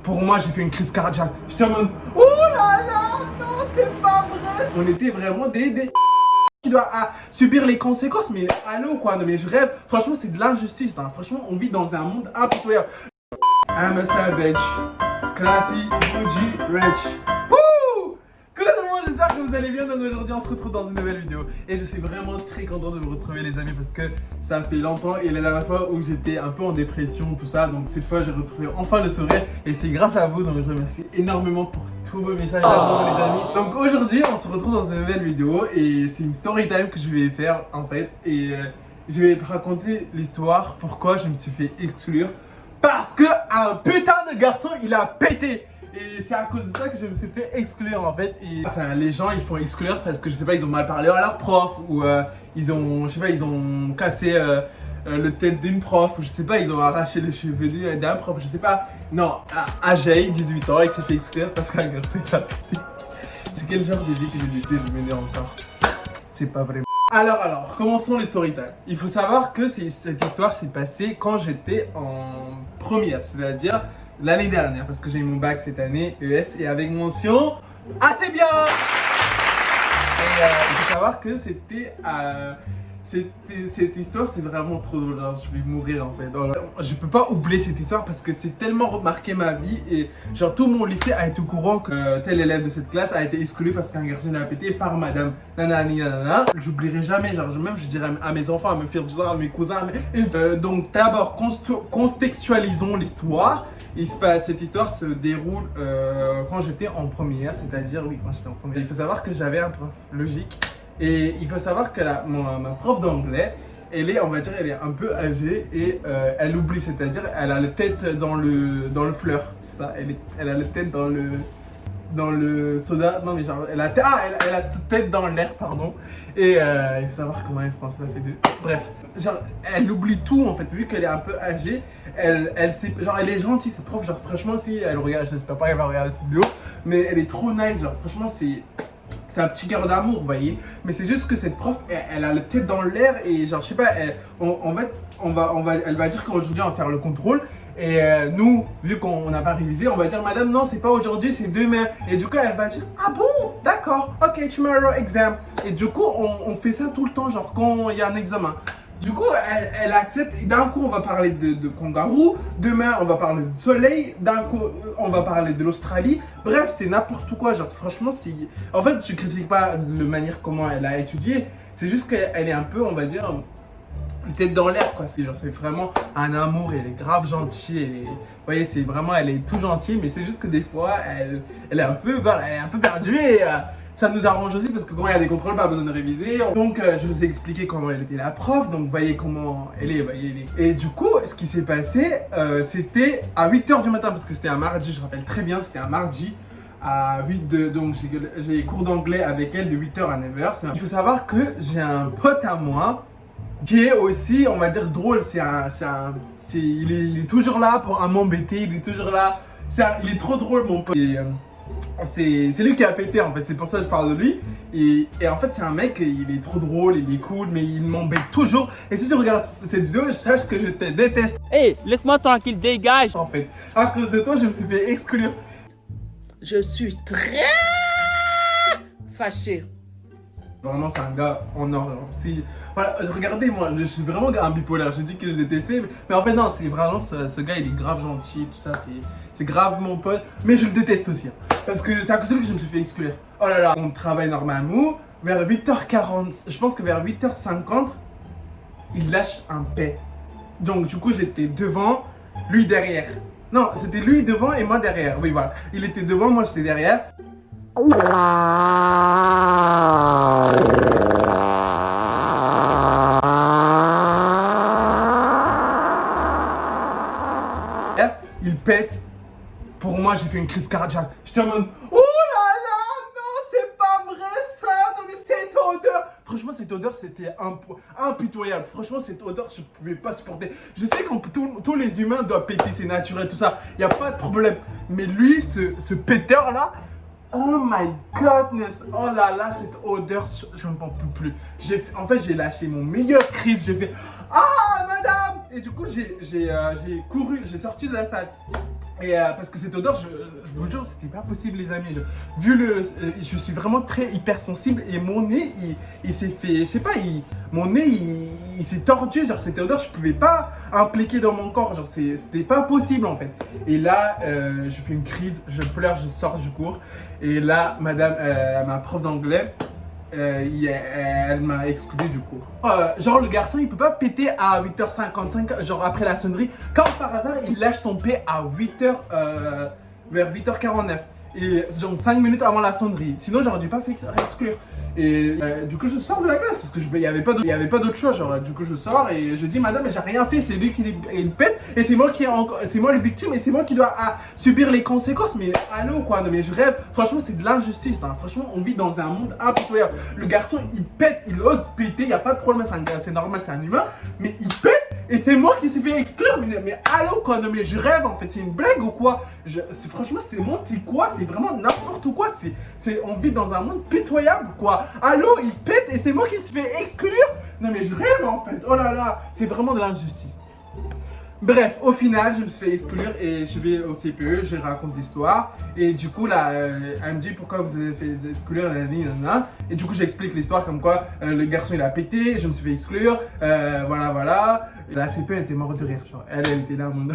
Pour moi, j'ai fait une crise cardiaque. J'étais en mode, oh là là, non, c'est pas vrai. On était vraiment des qui doit subir les conséquences, mais allô quoi, non mais je rêve. Franchement, c'est de l'injustice, hein. Franchement, on vit dans un monde impitoyable. I'm a savage, classy, bougie, rich. Wouh! Coucou tout le monde, j'espère que vous allez bien. Donc aujourd'hui, on se retrouve dans une nouvelle vidéo. Et je suis vraiment très content de vous retrouver les amis parce que ça fait longtemps. Et la dernière fois où j'étais un peu en dépression, tout ça. Donc cette fois, j'ai retrouvé enfin le sourire. Et c'est grâce à vous, donc je remercie énormément pour tous vos messages d'amour les amis. Donc aujourd'hui, on se retrouve dans une nouvelle vidéo. Et c'est une story time que je vais faire en fait. Et je vais raconter l'histoire pourquoi je me suis fait exclure. Parce que un putain de garçon, il a pété. Et c'est à cause de ça que je me suis fait exclure en fait. Et enfin, les gens ils font exclure parce que je sais pas, ils ont mal parlé à leur prof ou ils ont, je sais pas, ils ont cassé le tête d'une prof ou je sais pas, ils ont arraché les cheveux d'un prof, je sais pas. Non, Ajay, 18 ans, il s'est fait exclure parce qu'un garçon il a pété. C'est quel genre de vie que j'ai décidé de mener encore? C'est pas vrai. Alors, commençons les story time. Il faut savoir que cette histoire s'est passée quand j'étais en première, c'est-à-dire l'année dernière, parce que j'ai eu mon bac cette année, ES, et avec mention assez bien. Et il faut savoir que cette histoire, c'est vraiment trop drôle. Genre, je vais mourir en fait. Alors, je peux pas oublier cette histoire parce que c'est tellement remarqué ma vie. Et genre, tout mon lycée a été au courant que tel élève de cette classe a été exclu parce qu'un garçon l'a pété par madame nanani nanana. J'oublierai jamais. Genre, même je dirais à mes enfants, à mes frères, à mes cousins. Donc, d'abord, contextualisons l'histoire. Cette histoire se déroule quand j'étais en première, c'est-à-dire, oui, quand j'étais en première. Il faut savoir que j'avais un prof logique. Et il faut savoir que ma prof d'anglais, elle est, on va dire, elle est un peu âgée et elle oublie, c'est-à-dire elle a la tête dans le fleur, c'est ça, elle a la tête dans le soda, non mais genre, elle a la tête dans l'air, pardon. Et il faut savoir comment les Français ça fait deux. Bref, genre, elle oublie tout en fait, vu qu'elle est un peu âgée, elle est gentille cette prof, genre franchement si elle regarde, j'espère pas qu'elle va regarder cette vidéo, mais elle est trop nice, genre franchement c'est un petit cœur d'amour, vous voyez. Mais c'est juste que cette prof, elle a la tête dans l'air et genre, je sais pas, elle va dire qu'aujourd'hui on va faire le contrôle. Et nous, vu qu'on n'a pas révisé, on va dire madame, non, c'est pas aujourd'hui, c'est demain. Et du coup, elle va dire, ah bon, d'accord, ok, tomorrow exam. Et du coup, on fait ça tout le temps, genre quand il y a un examen. Du coup, elle accepte. D'un coup, on va parler de kangourou. Demain, on va parler du soleil. D'un coup, on va parler de l'Australie. Bref, c'est n'importe quoi. Genre, franchement, en fait, je critique pas la manière comment elle a étudié. C'est juste qu'elle est un peu, on va dire, tête dans l'air, quoi. C'est vraiment un amour. Elle est grave gentille. Vous voyez, c'est vraiment, elle est tout gentille. Mais c'est juste que des fois, elle est un peu perdue. Et ça nous arrange aussi parce que quand il y a des contrôles, pas besoin de réviser. Donc je vous ai expliqué comment elle était la prof, donc vous voyez comment elle est, Et du coup, ce qui s'est passé, c'était à 8h du matin parce que c'était un mardi, je rappelle très bien, c'était un mardi. Donc j'ai cours d'anglais avec elle de 8h à 9h. Il faut savoir que j'ai un pote à moi qui est aussi, on va dire, drôle. Il est toujours là pour m'embêter, il est toujours là. Il est trop drôle mon pote. C'est lui qui a pété en fait, c'est pour ça que je parle de lui. Et en fait, c'est un mec, il est trop drôle, il est cool, mais il m'embête toujours. Et si tu regardes cette vidéo, sache que je te déteste. Hey, laisse-moi tranquille, dégage. En fait, à cause de toi, je me suis fait exclure. Je suis très fâché. Vraiment, c'est un gars en or. Voilà, regardez, moi, je suis vraiment un bipolaire. Je dis que je détestais, mais en fait, non, c'est vraiment ce gars, il est grave gentil, tout ça. C'est grave mon pote, mais je le déteste aussi. Hein, parce que c'est à cause de lui que je me suis fait exclure. Oh là là, on travaille normalement. Vers 8h40, je pense que vers 8h50, il lâche un paix. Donc, du coup, j'étais devant, lui derrière. Non, c'était lui devant et moi derrière. Oui, voilà. Il était devant, moi j'étais derrière. Il pète. Pour moi, j'ai fait une crise cardiaque. J'étais en mode, oh là là, non, c'est pas vrai ça. Non, mais cette odeur. Franchement, cette odeur, c'était impitoyable. Franchement, cette odeur, je pouvais pas supporter. Je sais que tous les humains doivent péter, c'est naturel, tout ça. Il n'y a pas de problème. Mais lui, ce péteur-là, oh my godness. Oh là là, cette odeur, je ne m'en peux plus. En fait, j'ai lâché mon meilleur cri. J'ai fait, ah, madame. Et du coup, j'ai couru, j'ai sorti de la salle. Et parce que cette odeur, je vous jure, c'était pas possible, les amis. Je suis vraiment très hypersensible et mon nez, il s'est fait, je sais pas, mon nez, il s'est tordu. Genre, cette odeur, je pouvais pas impliquer dans mon corps. Genre, c'était pas possible en fait. Et là, je fais une crise, je pleure, je sors du cours. Et là, ma prof d'anglais, elle m'a exclu du cours. Genre le garçon il peut pas péter à 8h55, genre après la sonnerie. Quand par hasard il lâche son P à 8h, vers 8h49. Et genre 5 minutes avant la sonnerie. Sinon j'aurais dû pas faire exclure. Et du coup je sors de la classe parce que il y avait pas d'autre choix. Genre du coup je sors et je dis madame mais j'ai rien fait, c'est lui qui il pète et c'est moi le victime et c'est moi qui dois subir les conséquences. Mais allô quoi, non mais je rêve. Franchement c'est de l'injustice hein. Franchement on vit dans un monde impitoyable. Le garçon il pète, il ose péter, y a pas de problème, c'est normal, c'est un humain. Mais il pète et c'est moi qui s'est fait exclure. Mais allô quoi, non mais je rêve en fait, c'est une blague ou quoi? Franchement c'est quoi, c'est vraiment n'importe quoi. On vit dans un monde pitoyable quoi. Allô, il pète et c'est moi qui se fait exclure. Non mais je rêve en fait. Oh là là, c'est vraiment de l'injustice. Bref, au final, je me suis fait exclure et je vais au CPE, je raconte l'histoire. Et du coup, là, elle me dit pourquoi vous avez fait exclure, nanana. Et du coup, j'explique l'histoire comme quoi le garçon il a pété, je me suis fait exclure, voilà. Et la CPE elle était morte de rire. Genre, elle était là, mon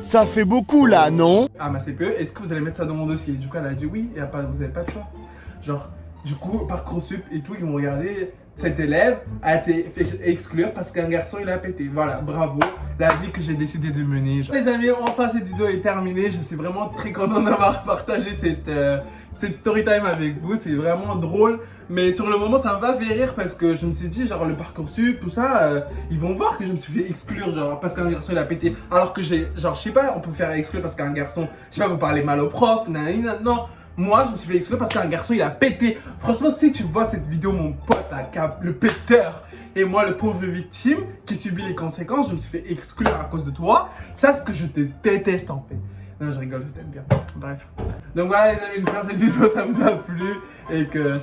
Ça fait beaucoup là, non? à ma CPE, est-ce que vous allez mettre ça dans mon dossier? Du coup, elle a dit oui, vous n'avez pas de choix. Genre, du coup, Parcoursup et tout, ils m'ont regardé. Cette élève a été fait exclure parce qu'un garçon il a pété. Voilà, bravo, la vie que j'ai décidé de mener. Les amis, enfin cette vidéo est terminée. Je suis vraiment très content d'avoir partagé cette story time avec vous. C'est vraiment drôle. Mais sur le moment, ça m'a fait rire parce que je me suis dit, genre le Parcoursup, tout ça, ils vont voir que je me suis fait exclure, genre parce qu'un garçon il a pété. Alors que genre, je sais pas, on peut faire exclure parce qu'un garçon, je sais pas, vous parlez mal au prof, non. Moi, je me suis fait exclure parce qu'un garçon, il a pété. Franchement, si tu vois cette vidéo, mon pote, le péteur, et moi, le pauvre victime qui subit les conséquences, je me suis fait exclure à cause de toi. Ça, c'est ce que je te déteste, en fait. Non, je rigole, je t'aime bien. Bref. Donc voilà, les amis, j'espère que cette vidéo, ça vous a plu. Et que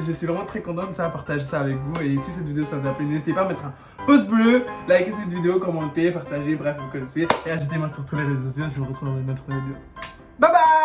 je suis vraiment très content de partager ça avec vous. Et si cette vidéo, ça vous a plu, n'hésitez pas à mettre un pouce bleu, liker cette vidéo, commenter, partager, bref, vous connaissez. Et ajoutez-moi sur tous les réseaux sociaux. Je vous retrouve dans une autre vidéo. Bye bye!